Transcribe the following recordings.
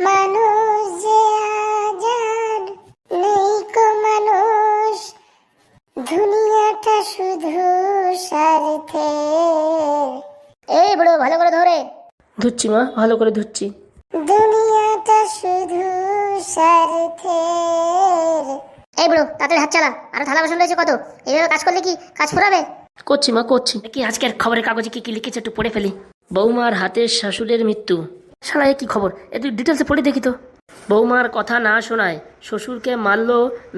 মানুষ যে আজাদ নেই কো মানুষ, দুনিয়াটা শুধু স্বার্থে। এই বুড়ো ভালো করে ধরে। ধুচ্ছি মা, ভালো করে ধুচ্ছি। দুনিয়াটা শুধু স্বার্থের। এই বুড়ো তাড়াতাড়ি হাত চালা, আর থালা বাসন রয়েছে কত, এইভাবে কাজ করলে কি কাজ ফুরাবে? করছি মা, করছি। কি আজকের খবরের কাগজে কি কি লিখেছে একটু পড়ে ফেলি। বৌমার হাতে শাশুড়ের মৃত্যু। শালা এ কি খবর, একটু ডিটেলসে পড়ে দেখি তো। বৌমার কথা না শোনায় শ্বশুরকে মারল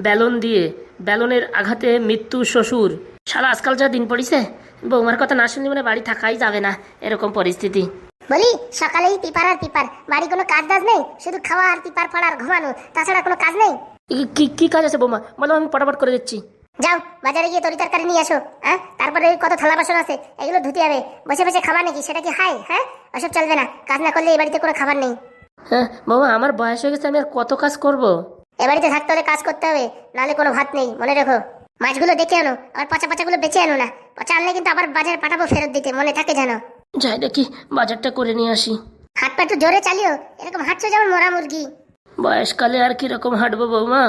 বেলন দিয়ে, বেলনের আঘাতে মৃত্যু শ্বশুর। শালা আজকাল যা দিন পড়িছে, বৌমার কথা না শুনলে মানে বাড়ি থাকাই যাবে না, এরকম পরিস্থিতি। বলি সকালেই পিপার আর পিপার, বাড়ি কোনো কাজ টাজ নেই, শুধু খাওয়া আর পিপার পড়া আর ঘুমানো, তাছাড়া কোনো কাজ নেই। কি কি কাজ আছে বৌমা, বলো, আমি পটাপট করে দিচ্ছি। যাও বাজারে গিয়ে তরি তরকারি নিয়ে আসো। হ্যাঁ, তারপরে কত থালা বাসন আছে, এগুলো ধুতে হবে। বসে বসে খাবার নাকি, সেটা কি হাই? হ্যাঁ, ওসব চলবে না, কাজ না করলে এই বাড়িতে কোনো খাবার নেই। হ্যাঁ বৌমা, আমার বয়স হয়ে গেছে, আমি আর কত কাজ করব? এ বাড়িতে থাকতে হলে কাজ করতে হবে, নাহলে কোনো ভাত নেই, মনে রেখো। মাছগুলো দেখে আনো, আবার পচা পচাগুলো বেঁচে আনো না, পচা আনলে কিন্তু আবার বাজারে পাঠাবো ফেরত দিতে, মনে থাকে জানো। যাই দেখি বাজারটা করে নিয়ে আসি। হাত পা একটু জোরে চালিও, এরকম হাঁটছো যেমন মরা মুরগি। বয়সকালে আর কিরকম হাঁটবো বৌমা?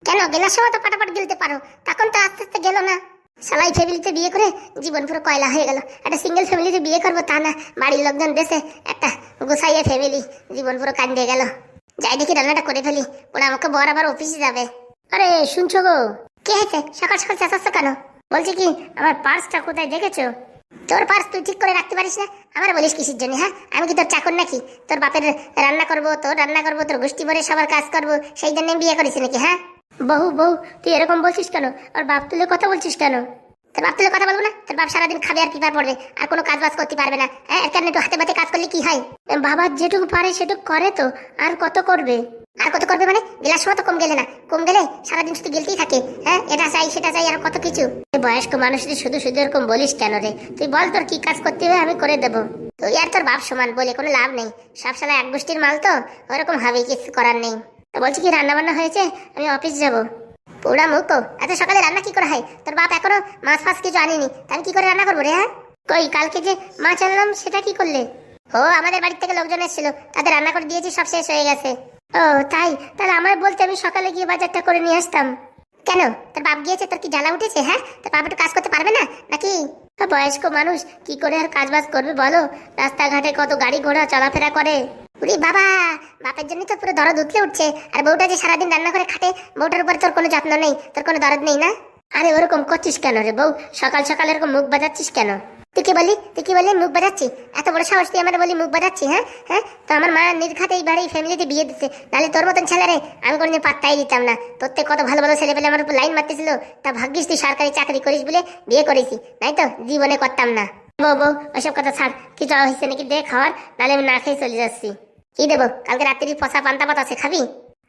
কেন, গেলার সময় তো পাটাপাট গিলতে পারো, তখন তো আস্তে আস্তে গেল না। সালাই ফ্যামিলিতে বিয়ে করে জীবন পুরো কয়লা হয়ে গেল। একটা সিঙ্গেল ফ্যামিলিতে বিয়ে করবো তা না, বাড়ির লোকজন দেশে একটা গুছাইয়ে ফ্যামিলি, জীবন পুরো কান্দে গেল। যাই দেখি রান্নাটা করে ফেলি, ওরা আমাকে বর আবার অফিসে যাবে। আরে শুনছো গো, কে হয়েছে সকাল সকাল চেঁচাচ্ছ কেন? বলছি কি, আমার পার্সটা কোথায় দেখেছো? তোর পার্স তুই ঠিক করে রাখতে পারিস না, আমার বলিস কিসের জন্য? হ্যাঁ, আমি কি তোর চাকর নাকি? তোর বাপের রান্না করবো, তোর রান্না করবো, তোর গোষ্ঠী ভরে সবার কাজ করবো, সেই জন্য বিয়ে করিস নাকি? হ্যাঁ বহু বহু, তুই এরকম বলছিস কেন? আর বাপ তুলে কথা বলছিস কেন? তোর বাপ তুলে কথা বলবো না? তোর বাপ সারাদিন খাবে আর পিপার পড়বে, আর কোনো কাজ বাজ করতে পারবে না। হ্যাঁ, এর কারণে একটু হাতে পাতে কাজ করলে কি হয়? বাবা যেটুকু পারে সেটুকু করে তো, আর কত করবে? আর কত করবে মানে, গেলার সময় তো কম গেলে না, কম গেলে সারাদিন শুধু গেলতেই থাকে। হ্যাঁ, এটা চাই সেটা চাই আর কত কিছু। বয়স্ক মানুষদের শুধু শুধু এরকম বলিস কেন রে? তুই বল তোর কি কাজ করতে হবে, আমি করে দেবো। তুই আর তোর বাপ সমান বলে কোনো লাভ নেই, সব সালা এক গোষ্ঠীর মাল তো, ওরকম হবে, কিছু করার নেই। তো বলছি কি, রান্না বান্না হয়েছে, আমি অফিস যাবো। পুরা মুখো, এত সকালে রান্না কি করে হয়? তোর বাপ এখনো মাছ ফাছ কিছু আনিনি, আমি কি করে রান্না করবো রে? হ্যাঁ, কই কালকে যে মাছ আনলাম সেটা কি করলে? ও, আমাদের বাড়ি থেকে লোকজন এসেছিল, তাদের রান্না করে দিয়েছি, সব শেষ হয়ে গেছে। ও তাই, তাহলে আমার বলতে আমি সকালে গিয়ে বাজারটা করে নিয়ে আসতাম। কেন, তোর বাপ গিয়েছে, তোর কি জ্বালা উঠেছে? হ্যাঁ, তোর বাপ একটু কাজ করতে পারবে না নাকি? বয়স্ক মানুষ কি করে আর কাজ বাজ করবে বলো? রাস্তাঘাটে কত গাড়ি ঘোড়া চলাফেরা করে। উরি বাবা, বাপের জন্য তো পুরো দরদ উঠলে উঠছে, আর বউটা যে সারাদিন রান্না করে খাটে, বউটার উপর তোর কোনো যত্ন নেই, তোর কোনো দরদ নেই না? আরে ওরকম করছিস কেন রে বউ, সকাল সকাল এরকম মুখ বাজাচ্ছিস কেন? তুই কি বলি মুখ বাজাচ্ছি? এত বড় সাহস তুই আমার বলি মুখ বাজাচ্ছি? হ্যাঁ হ্যাঁ, তো আমার মা নির্ঘাতে এই বাড়ি ফ্যামিলিতে বিয়ে দিচ্ছে, নাহলে তোর মতন ছেলে রে আমি কোনোদিন পাত্তাই দিতাম না। তোর থেকে কত ভালো ভালো ছেলে পেলে আমার উপর লাইন মারতেছিল, তা ভাগ্যিস তুই সরকারি চাকরি করিস বলে বিয়ে করেছি, নাই তো জীবনে করতাম না। বউ বউ ওসব কথা ছাড়, কিছু হয়েছে নাকি দে খাওয়ার, নাহলে আমি না খেয়ে চলে যাচ্ছি। কি দেবো, কালকে রাত্রি পচা পান্তা ভাত আছে, খাবি?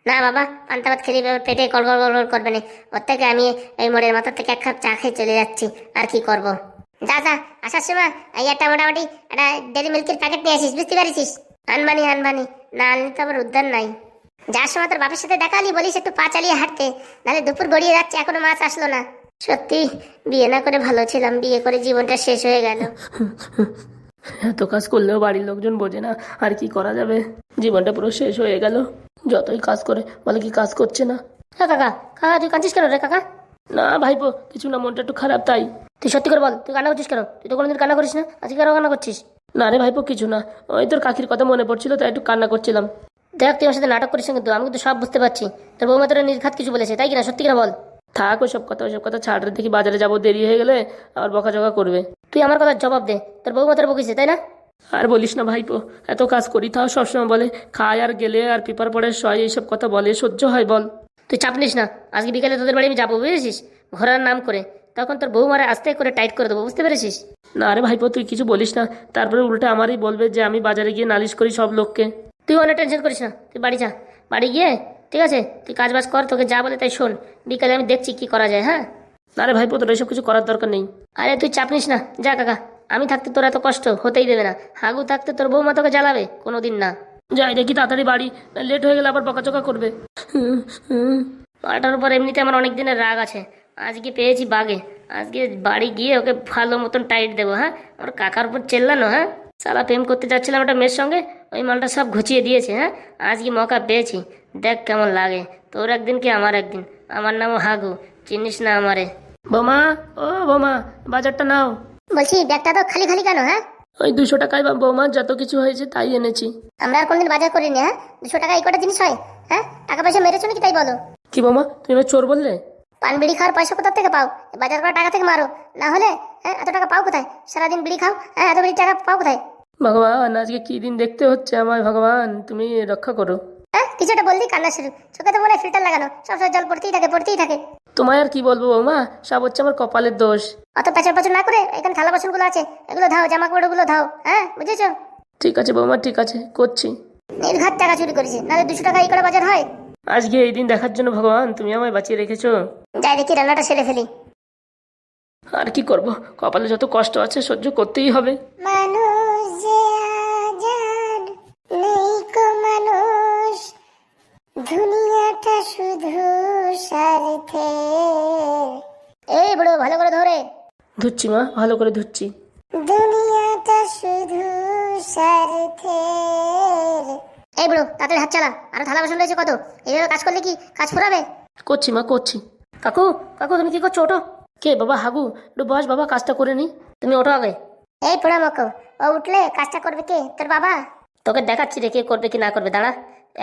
না বাবা, পান্তা ভাত খেলে পেটে গড়গড় গড়গড় করবে না, ওর থেকে আমি এই মোড়ের মাথার থেকে এক কাপ চা খেয়ে চলে যাচ্ছি, আর কি করবো। যা যা, আসার সময় এই একটা মোটামুটি একটা ডেরি মিল্কের প্যাকেট নিয়ে আসিস, বুঝতে পারিস? আনবানি না আনলে তো আবার উদ্ধার নাই। যার সময় তোর বাপের সাথে দেখালি বলিস একটু পা চালিয়ে হাঁটতে, নাহলে দুপুর গড়িয়ে যাচ্ছে এখনো মাছ আসলো না। সত্যি বিয়ে না করে ভালো ছিলাম, বিয়ে করে জীবনটা শেষ হয়ে গেল। এত কাজ করলেও বাড়ির লোকজন বোঝে না, আর কি করা যাবে, জীবনটা পুরো শেষ হয়ে গেল। যতই কাজ করে বলে কি কাজ করছে না। হ্যাঁ কাকা, কাকা তুই কাঁদছিস কেন রে কাকা? না ভাইপো, কিছু না, মনটা একটু খারাপ তাই। তুই সত্যি করে বল, তুই কান্না করছিস কেন? তুই তো কোনোদিন কান্না করিস না, আজকে কেন কান্না করছিস? না রে ভাইপো, কিছু না, ওই তোর কাকির কথা মনে পড়ছিল তাই একটু কান্না করছিলাম। দেখ তুই আমার সাথে নাটক করিস কিন্তু, আমি কিন্তু সব বুঝতে পারছি। তোর বৌমা তোর নির্ঘাত কিছু বলেছে তাই কিনা, সত্যি কিনা বল। থাক ওসব কথা ছাড় রে, দেখি বাজারে যাবো, দেরি হয়ে গেলে আবার বকাঝকা করবে। তুই আমার কথা জবাব দে, তোর বৌমা তোর বকিছে তাই না? আর বলিস না ভাইপো, এত কাজ করি তাও সবসময় বলে খায় আর গেলে আর পেপার পড়ে শয়, এইসব কথা বলে, সহ্য হয় বল? তুই চাপ নিস না, আজকে বিকেলে তোদের বাড়ি আমি যাবো, বুঝেছিস, ঘোরার নাম করে। তখন তোর বৌমারে আস্তে করে টাইট করে দেবো, বুঝতে পেরেছিস? না রে ভাইপো, তুই কিছু বলিস না, তারপরে উল্টে আমারই বলবে যে আমি বাজারে গিয়ে নালিশ করি সব লোককে। তুই অনেক টেনশন করিস না, তুই বাড়ি যা, বাড়ি গিয়ে ঠিক আছে তুই কাজ বাজ কর, তোকে যা বলে তাই শোন, বিকেলে আমি দেখছি কি করা যায়। হ্যাঁ, না রে ভাইপো, তোর এসব কিছু করার দরকার নেই। আরে তুই চাপ নিস না, যা কাকা, আমি থাকতে তোর এত কষ্ট হতেই দেবে না, হাগু থাকতে তোর বৌমা তোকে জ্বালাবে কোনোদিন না। যাই দেখি তাড়াতাড়ি বাড়ি, লেট হয়ে গেলে আবার বকাচকা করবে। মাটার উপর এমনিতে আমার অনেক দিনের রাগ আছে, আজকে পেয়েছি বাগে, আজকে বাড়ি গিয়ে ওকে ভালো মতন টাইট দেবো। হ্যাঁ, ওর কাকার উপর চেল্লানো, হ্যাঁ সালা প্রেম করতে যাচ্ছিলাম একটা মেয়ের সঙ্গে, ওই মালটা সব ঘুচিয়ে দিয়েছে। হ্যাঁ, আজকে মৌকা পেয়েছি, দেখ কেমন লাগে। তোর একদিন কি আমার একদিন। আমার নামও হাগু, চিনিস না আমারে। বোমা, ও বোমা, বাজারটা নাও। বলছি ব্যাগটা তো খালি খালি কেন? হ্যাঁ, ওই 200 টাকায় বৌমা যত কিছু হয়েছে তাই এনেছি। আমরা আর কোনদিন বাজার করিনি। হ্যাঁ, 200 টাকা এই কটা জিনিস হয়? হ্যাঁ, টাকা পয়সা মেরেছো নাকি তাই বলো? কি বোমা, তুমি আমার চোর বললে? পান বিড়ি খাওয়ার পয়সা কোথা থেকে পাও? বাজার করা টাকা থেকে মারো, না হলে হ্যাঁ এত টাকা পাও কোথায়? সারাদিন বিড়ি খাও, হ্যাঁ এত বিড়ি টাকা পাও কোথায়? ভগবান, আজকে কি দিন দেখতে হচ্ছে আমায়, ভগবান তুমি রক্ষা করো। হ্যাঁ, কিছু একটা বললেই কান্না শুরু। চোখে তো মনে হয় ফিল্টার লাগানো, সবসময় জল পড়তেই থাকে। তোমায় আর কি বলবো বৌমা, সব হচ্ছে আমার কপালের দোষ। অত প্যাচর প্যাচর না করে এখানে থালা বাসনগুলো আছে, এগুলো ধাও, জামা কাপড়গুলো ধাও। হ্যাঁ, বুঝেছো? ঠিক আছে বৌমা, ঠিক আছে, করছি। নির্ঘাত টাকা চুরি করেছে, নাহলে 200 টাকা এই করে বাজার হয়? আজকে এই দিন দেখার জন্য ভগবান তুমি আমায় বাঁচিয়ে রেখেছো। যাই দেখি রান্নাটা সেরে ফেলি। আর কি করব, কপালে যত কষ্ট আছে সহ্য করতেই হবে। মানুষ যে আজাদ, নেই কো মানুষ, দুনিয়াটা শুধু স্বার্থে। এই বুড়ো, ভালো করে ধরে। ধুচ্ছি মা, ভালো করে ধুচ্ছি। দুনিয়াটা শুধু স্বার্থে। এই বুড়ো, তাড়াতাড়ি হাত চালা, আরো থালা বাসন রয়েছে কত। এইভাবে কাজ করলে কি কাজ ফুরাবে? করছি মা, করছি। কাকু, কাকু তুমি কি করছো? ওঠো। কে বাবা? হাগু, একটু বস বাবা, কাজটা করে নি। তুমি ওঠো আগে। এই পোড়া মকো, ও উঠলে কাজটা করবে কে? তোর বাবা? তোকে দেখাচ্ছি রে কে করবে কি না করবে, দাঁড়া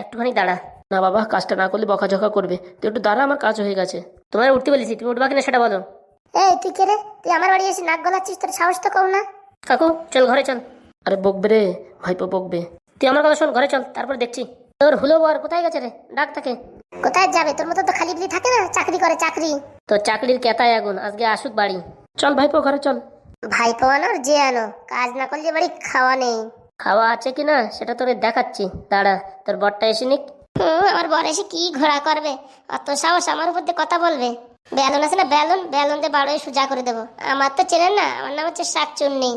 একটুখানি দাঁড়া। না বাবা, কাজটা না করলে বকাঝকা করবে, তুই একটু দাঁড়া, আমার কাজ হয়ে গেছে। তোমার উঠতে বলেছি, তুমি উঠবা কিনা সেটা বলো। এই তুই কে রে? তুই আমার বাড়ি এসে নাক গলাচ্ছিস, তোর সাহস তো কম না? কাকু চল ঘরে চল। আরে বকবে রে ভাইপো, বকবে। তুই আমার কথা শোন, ঘরে চল, তারপর দেখছি। তোর হুলো বর কোথায় গেছে রে? ডাক তাকে। কোথায় যাবে? তোর মতো তো খালি বিলি থাকে না, চাকরি করে চাকরি। তোর চাকরির কেতায় আগুন, আজকে আসুক বাড়ি। চল ভাইপো, ঘরে চল। ভাইপো আনো আর যে আনো, কাজ না করলে বাড়ি খাওয়া নেই। খাওয়া আছে কিনা সেটা তোরে দেখাচ্ছি, দাঁড়া। তোর বরটা এসে নিক। আমার বর এসে কি ঘোড়া করবে? অত সাহস আমার উপর দিয়ে কথা বলবে? বেলুন আছে না, বেলুন, বেলুন দিয়ে বাড়োয় সোজা করে দেবো। আমার তো চেনেন না, আমার নাম হচ্ছে শাকচুন্নি,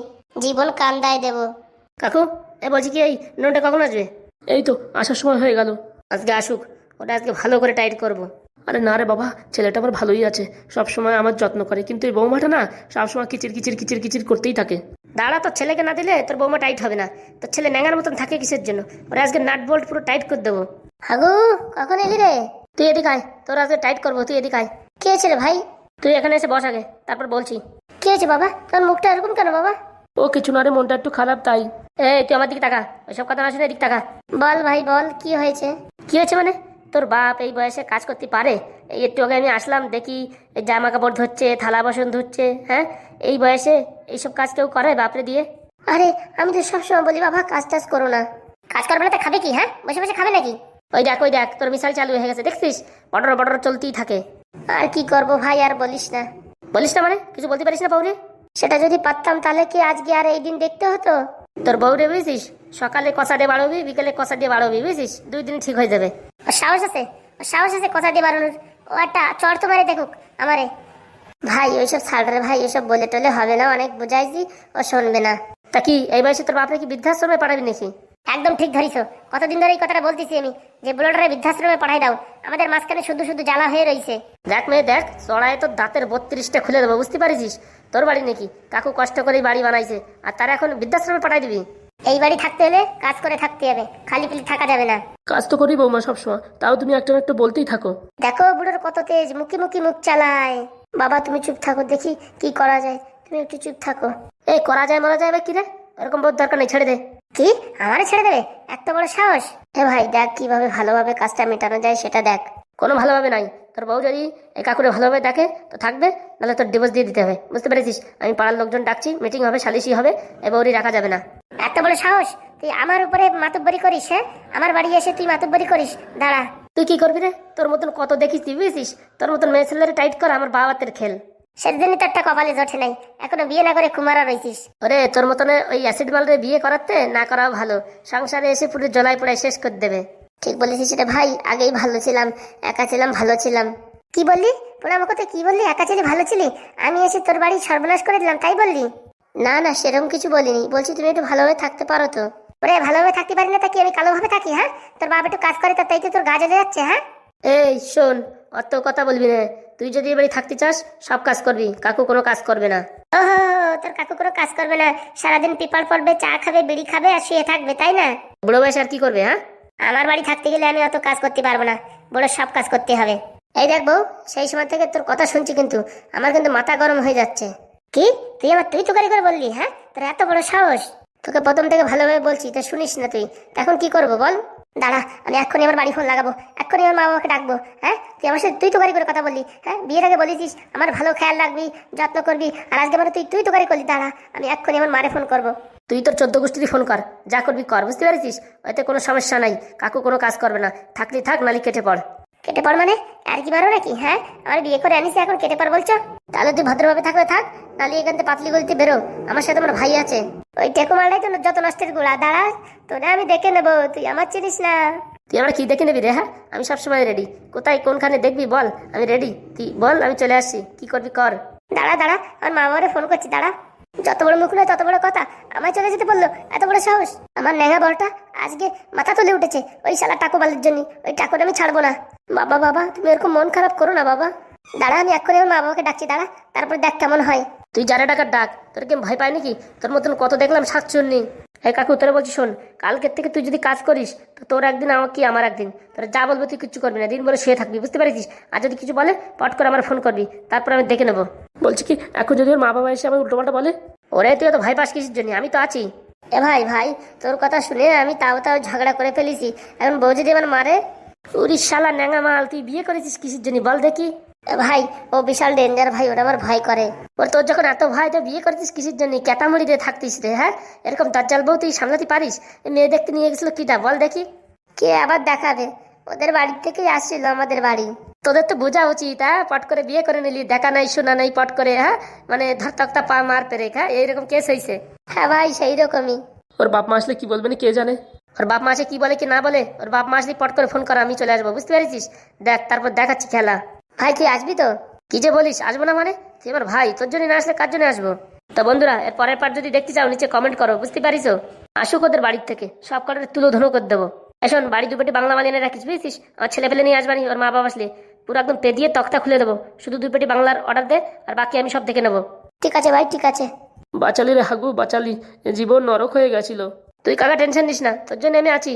জীবন কান্দায় দেবো। কাকু, এ বলছি কি, এই নোনটা কখন আসবে? এই তো আসার সময় হয়ে গেল। আজকে আসুক, ওটা আজকে ভালো করে টাইট করব। আরে না রে বাবা, ছেলেটা আমার ভালোই আছে, সব সময় আমার যত্ন করে, কিন্তু এই বৌমাটা না সবসময় কিচির কিচির কিচির কিচির করতেই থাকে। দাঁড়া, তোর ছেলেকে না দিলে তোর বৌমা টাইট হবে না। তোর ছেলে ন্যাঙার মতন থাকে কিসের জন্য? ওরা আজকে নাট বোল্ট পুরো টাইট করে দেবো। হাগু, কখন এলি রে? তুই এদিকে আয়, তোর আজকে টাইট করবো, তুই এদিকে আয়। কি হয়েছে রে ভাই? তুই এখানে এসে বস আগে, তারপর বলছি। কি হয়েছে বাবা? তোর মুখটা এরকম কেন বাবা? ও কিছু না রে, মনটা একটু খারাপ তাই। এই তুই আমার দিকে তাকা, ওইসব কথা না শুনে এদিক তাকা। বল ভাই বল, কি হয়েছে? কি হয়েছে মানে? তোর বাপ এই বয়সে কাজ করতে পারে? এই একটু আগে আমি আসলাম, দেখি এই জামা কাপড় ধুচ্ছে, থালা বাসন ধুচ্ছে। হ্যাঁ, এই বয়সে এইসব কাজ কেউ করে বাপরে দিয়ে? আরে আমি তো সবসময় বলি বাবা কাজ টাজ করো না। কাজ করবে না তো খাবে কি? হ্যাঁ, বসে বসে খাবে নাকি? ওই দেখ তোর মিসাল চালু হয়ে গেছে, দেখছিস? বটর বটর চলতেই থাকে। আর কি করবো ভাই, আর বলিস না। বলিস না মানে? কিছু বলতে পারিস না বউরে? সেটা যদি পারতাম তাহলে কি আজকে আর এই দিন দেখতে হতো? তোর বউরে বুঝিস, সকালে কষা দিয়ে বাড়বি, বিকেলে কষা দিয়ে বাড়বি, বুঝিস? 2 দিন ঠিক হয়ে যাবে। ওর সাহস আছে, ওর সাহস আছে কথা দিয়ে বাড়ানোর। ও একটা চড় তো মারে দেখুক আমারে। ভাই ওইসব ছাড় রে ভাই, ওইসব বলে টলে হবে না, অনেক বুঝাইছি, ও শুনবে না। তা কি এই বয়সে তোর বাপরে কি বৃদ্ধাশ্রমে পাঠাবি নাকি? একদম ঠিক ধরিস। কতদিন ধরে এই কথাটা বলতেছি আমি, যে বুলোটারে বৃদ্ধাশ্রমে পাঠাই দাও, আমাদের মাঝখানে শুধু শুধু জ্বালা হয়ে রয়েছে। দেখ মেয়ে দেখ, চড়ায় তোর দাঁতের 32টা খুলে দেবো, বুঝতে পারিস? তোর বাড়ি নাকি? কাকু কষ্ট করেই বাড়ি বানাইছে, আর তারা এখন বৃদ্ধাশ্রমে পাঠাই দিবি? এই বাড়ি থাকতে হলে কাজ করে থাকতে হবে, খালি পিলি থাকা যাবে না। কাজ তো করি বৌমা সবসময়, তাও তুমি একটা একটা বলতেই থাকো। দেখো বুড়োর কত তেজ, মুখি মুখি মুখ চালায়। বাবা তুমি চুপ থাকো, দেখি কি করা যায়, তুমি একটু চুপ থাকো। এই করা যায় মরা যায় কি রে? এরকম বহুত দরকার নেই, ছেড়ে দে। কি আমারে ছেড়ে দেবে? এত বড় সাহস? হে ভাই দেখ কিভাবে ভালোভাবে কাজটা মেটানো যায় সেটা দেখ। কোনো ভালোভাবে নাই, তোর বউ যদি এই কাকুরে ভালোভাবে দেখে তো থাকবে, নাহলে তোর ডিভোর্স দিয়ে দিতে হবে, বুঝতে পেরেছিস? আমি পাড়ার লোকজন ডাকছি, মিটিং হবে, সালিশি হবে, এ বউরি রাখা যাবে না। এত বড় সাহস? তুই আমার উপরে মাতুব্বরি করিস? হ্যাঁ, আমার বাড়ি এসে তুই মাতুব্বরি করিস? দাঁড়া। তুই কি করবি রে? তোর মতন কত দেখিস, বুঝেছিস? তোর মতন মেয়ে ছেলেরে টাইট করা আমার বাবাতের খেল। সেদিনই তো একটা কপালে জোটে নাই, এখনো বিয়ে না করে কুমারা রয়েছিস। ওরে তোর মতন ওই অ্যাসিড মালরে বিয়ে করাতে না করাও ভালো, সংসারে এসে পুরো জলাই পড়ায় শেষ করে দেবে। ঠিক বলেছিস রে ভাই, আগেই ভালো ছিলাম, একা ছিলাম, ভালো ছিলাম। কি বললি? তোরা আমাকে তো কি বললি? একা ছিলি, ভালো ছিলি, আমি এসে তোর বাড়ি সর্বনাশ করে দিলাম তাই বললি? না না, সেরকম কিছু বলিনি, বলছি তুমি একটু ভালোভাবে থাকতে পারো তো। ওরে ভালোভাবে থাকতে পারি না তা কি আমি কালোভাবে থাকি? হ্যাঁ, তোর বাবা একটু কাজ করে তাই তো তোর গা জ্বলে যাচ্ছে। হ্যাঁ এই শোন, অত কথা বলবি না। তুই যদি এবারে থাকতে চাস সব কাজ করবি, কাকু কোনো কাজ করবে না। ওহো, তোর কাকু কোনো কাজ করবে না, সারাদিন পেপার পড়বে, চা খাবে, বিড়ি খাবে আর শুয়ে থাকবে, তাই না? বুড়ো বয়সে আর কি করবে? হ্যাঁ, আমার বাড়ি থাকতে গেলে আমি অত কাজ করতে পারবো না, বড় সব কাজ করতে হবে। এই দেখ বউ, সেই সময় থেকে তোর কথা শুনছি কিন্তু আমার কিন্তু মাথা গরম হয়ে যাচ্ছে। কি তুই আমার তুই তুকারি করে বললি? হ্যাঁ, তোর এত বড় সাহস! তোকে প্রথম থেকে ভালোভাবে বলছি, তা শুনিস না তুই, এখন কি করবো বল? দাঁড়া, আমি এক্ষুনি আমার বাড়ি ফোন লাগাবো, এক্ষুনি আমার মা বাবাকে ডাকবো। হ্যাঁ, তুই আমার সাথে তুই তুকারি করে কথা বললি, হ্যাঁ, বিয়ের আগে বলেছিস আমার ভালো খেয়াল রাখবি, যত্ন করবি, আর আজকে মানে তুই তুই তুকারি করলি। দাঁড়া, আমি এক্ষুনি আমার মারে ফোন করবো। তুই তোর 14 গোষ্ঠীরই ফোন কর, যা করবি কর, বুঝতে পেরেছিস? ওতে কোনো সমস্যা নাই, কাকু কোনো কাজ করবে না, থাকলি থাক, নালি কেটে পড়। কেটে পড় মানে? আর কি মারো নাকি? হ্যাঁ, আমার বিয়ে করে আনিস এখন কেটে পড় বলছো? তাহলে তুই ভদ্রভাবে থাকলে থাক, নাহলে এখান থেকে পাতলি গলিতে বেরো, আমার সাথে আমার ভাই আছে। ওই টেকুমালটাই তো যত নষ্টের গোড়া। দাঁড়া, তোরা আমি দেখে নেবো, তুই আমার চিনিস না। তুই আমরা কি দেখে নিবি রে? হ্যাঁ, আমি সবসময় রেডি, কোথায় কোনখানে দেখবি বল, আমি রেডি, তুই বল, আমি চলে আসছি, কি করবি কর। দাঁড়া দাঁড়া, আমার মা বাবারে ফোন করছি, দাঁড়া। যত বড় মুখ নয় তত বড় কথা, আমায় চলে যেতে বললো, এত বড় সাহস! আমার ন্যাঙা বলটা আজকে মাথা তুলে উঠেছে ওই শালা টাকুবালের জন্য, ওই টাকুটা আমি ছাড়বো না। বাবা বাবা, তুমি এরকম মন খারাপ করো না বাবা। দাঁড়া, আমি এক্ষুনি আমার মা বাবাকে ডাকছি, দাঁড়া, তারপর দেখ কেমন হয়। তুই যারা ডাকার ডাক, তোর কি ভয় পায় নাকি? তোর মতন কত দেখলাম শাকচুন্নি। এই কাকু, তোরা বলছি শোন, কালকের থেকে তুই যদি কাজ করিস তো তোর একদিন, আমার কি আমার একদিন, তোরা যা বলবো তুই কিচ্ছু করবি না, দিন ভরে শুয়ে থাকবি, বুঝতে পারিস? আর যদি কিছু বলে পট করে আমার ফোন করবি, তারপর আমি দেখে নেবো। বলছি কি, এখন যদি ওর মা বাবা এসে আমার উল্টোপাল্টা বলে? ওরে তুই তো ভয় পাস কিসের জন্য? আমি তো আছি। এ ভাই ভাই, তোর কথা শুনে আমি তাও তাও ঝগড়া করে ফেলেছি, এখন বউ যদি আমার মারে? উরি শালা ন্যাঙা মাল, তুই বিয়ে করেছিস কিসের জন্য বল দেখি? এ ভাই, ও বিশাল ডেঞ্জার ভাই, ওটা আমার ভয় করে। ওর তোর যখন এত ভয়, তো বিয়ে করেছিস কিসের জন্য? ক্যাটামড়ি দিয়ে থাকতিস রে? হ্যাঁ, এরকম দাজ্জাল বউ তুই সামলাতে পারিস? মেয়ে দেখতে নিয়ে গেছিল কিটা বল দেখি? কে আবার দেখাবে? ওদের বাড়ির থেকেই আসছিল আমাদের বাড়ি। তোদের তো বোঝা উচিত, হ্যাঁ, পট করে বিয়ে করে নিলি, দেখা নাই শোনা নাই, পট করে, হ্যাঁ, মানে ধর তক্তা পা মার পেরে, হ্যাঁ, এইরকম কেস হয়েছে। হ্যাঁ ভাই, সেই রকমই। ওর বাপ মা আসলে কি বলবে না কে জানে? ওর বাপ মা আসে কি বলে কি না বলে, ওর বাপ মা আসলে পট করে ফোন কর, আমি চলে আসবো, বুঝতে পেরেছিস? দেখ, তারপর দেখাচ্ছি খেলা। ভাই তুই আসবি তো? কি যে বলিস, আসবো না মানে? তুই আমার ভাই, তোর জন্য না আসলে কার জন্য আসবো? তা বন্ধুরা, এর পরের পার্ট যদি দেখতে চাও নিচে কমেন্ট করো, বুঝতে পারিস? আসুক ওদের বাড়ির থেকে, সব কটার তুলো ধনো করে দেবো। এখন বাড়ি দুপেটি বাংলা মালিয়ে রাখিস, বুঝছিস? আমার ছেলে পেলে নিয়ে আসবানি, ওর মা বাবা আসলে পুরো একদম পেদিয়ে তক্তা খুলে দেবো, শুধু দুই পেটি বাংলার অর্ডার দে, আর বাকি আমি সব দেখে নেবো। ঠিক আছে ভাই, ঠিক আছে। বাঁচালি রে হাগু, বাঁচালি, জীবন নরক হয়ে গেছিল। তুই কাকা টেনশন নিস না, তোর জন্য আমি আছি।